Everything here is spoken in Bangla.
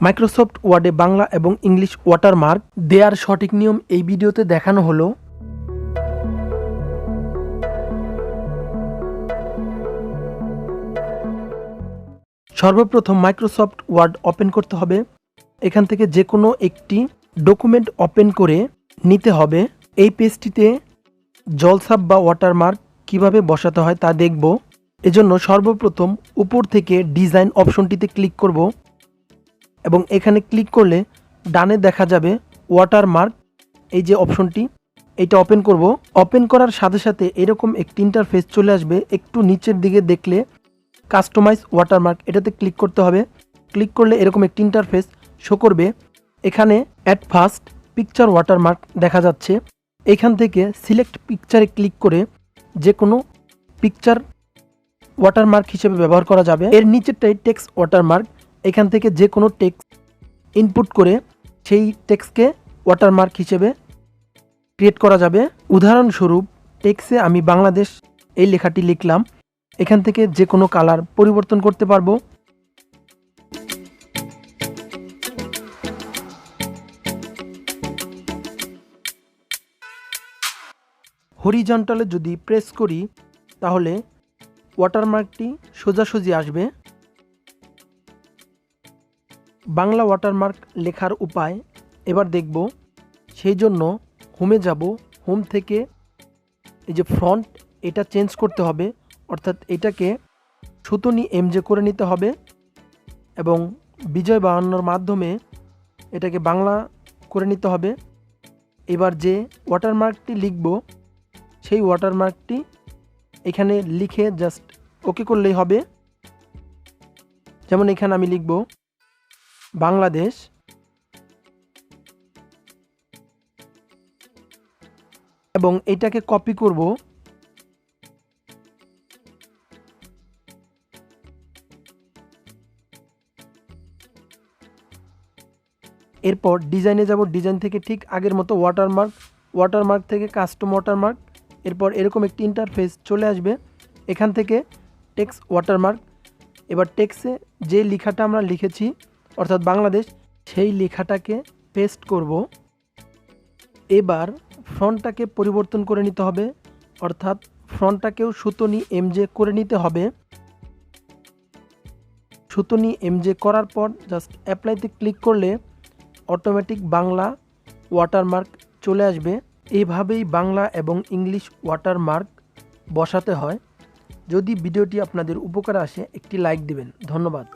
মাইক্রোসফট ওয়ার্ডে বাংলা এবং ইংলিশ ওয়াটারমার্ক দেওয়ার সঠিক নিয়ম এই ভিডিওতে দেখানো হলো। সর্বপ্রথম মাইক্রোসফট ওয়ার্ড ওপেন করতে হবে। এখান থেকে যে কোনো একটি ডকুমেন্ট ওপেন করে নিতে হবে। এই পেজটিতে জলছাপ বা ওয়াটারমার্ক কিভাবে বসাতে হয় তা দেখব। এজন্য সর্বপ্রথম উপর থেকে ডিজাইন অপশনটিতে ক্লিক করব এবং এখানে ক্লিক করলে ডানে দেখা যাবে ওয়াটারমার্ক, এই যে অপশনটি, এটা ওপেন করব। ওপেন করার সাথে সাথে এরকম একটি ইন্টারফেস চলে আসবে। একটু নিচের দিকে দেখলে কাস্টমাইজ ওয়াটারমার্ক, এটাতে ক্লিক করতে হবে। ক্লিক করলে এরকম একটি ইন্টারফেস শো করবে। এখানে অ্যাট ফার্স্ট পিকচার ওয়াটারমার্ক দেখা যাচ্ছে। এখান থেকে সিলেক্ট পিকচারে ক্লিক করে যে কোনো পিকচার ওয়াটারমার্ক হিসেবে ব্যবহার করা যাবে। এর নিচেরটাই টেক্সট ওয়াটারমার্ক। এখান থেকে যে কোনো টেক্সট ইনপুট করে সেই টেক্সটকে ওয়াটারমার্ক হিসেবে ক্রিয়েট করা যাবে। উদাহরণস্বরূপ টেক্সটে আমি বাংলাদেশ এই লেখাটি লিখলাম। এখান থেকে যে কোনো কালার পরিবর্তন করতে পারবো। হরিজন্টালে যদি প্রেস করি তাহলে ওয়াটারমার্কটি সোজাসুজি আসবে। বাংলা ওয়াটারমার্ক লেখার উপায় এবার দেখব। সেই জন্য হোমে যাব। হোম থেকে এই যে ফন্ট, এটা চেঞ্জ করতে হবে, অর্থাৎ এটাকে সুতনি এমজে করে নিতে হবে এবং বিজয় বাহান্নর মাধ্যমে এটাকে বাংলা করে নিতে হবে। এবার যে ওয়াটারমার্কটি লিখব সেই ওয়াটারমার্কটি এখানে লিখে জাস্ট ওকে করলেই হবে। যেমন এখানে আমি লিখব বাংলাদেশ এবং এটাকে কপি করব। এরপর ডিজাইনে যাব। ডিজাইন থেকে ঠিক আগের মতো ওয়াটারমার্ক থেকে কাস্টম ওয়াটারমার্ক। এরপর এরকম একটি ইন্টারফেস চলে আসবে। এখান থেকে টেক্সট ওয়াটারমার্ক। এবার টেক্সটে যে লেখাটা আমরা লিখেছি অর্থাৎ বাংলাদেশ, সেই লেখাটাকে পেস্ট করব। এবার ফন্টটাকে পরিবর্তন করে নিতে হবে, অর্থাৎ ফন্টটাকেও সুতনি এমজে করে নিতে হবে। সুতনি এমজে করার পর জাস্ট অ্যাপ্লাইতে ক্লিক করলে অটোমেটিক বাংলা ওয়াটারমার্ক চলে আসবে। এইভাবেই বাংলা এবং ইংলিশ ওয়াটারমার্ক বসাতে হয়। যদি ভিডিওটি আপনাদের উপকারে আসে একটি লাইক দিবেন। ধন্যবাদ।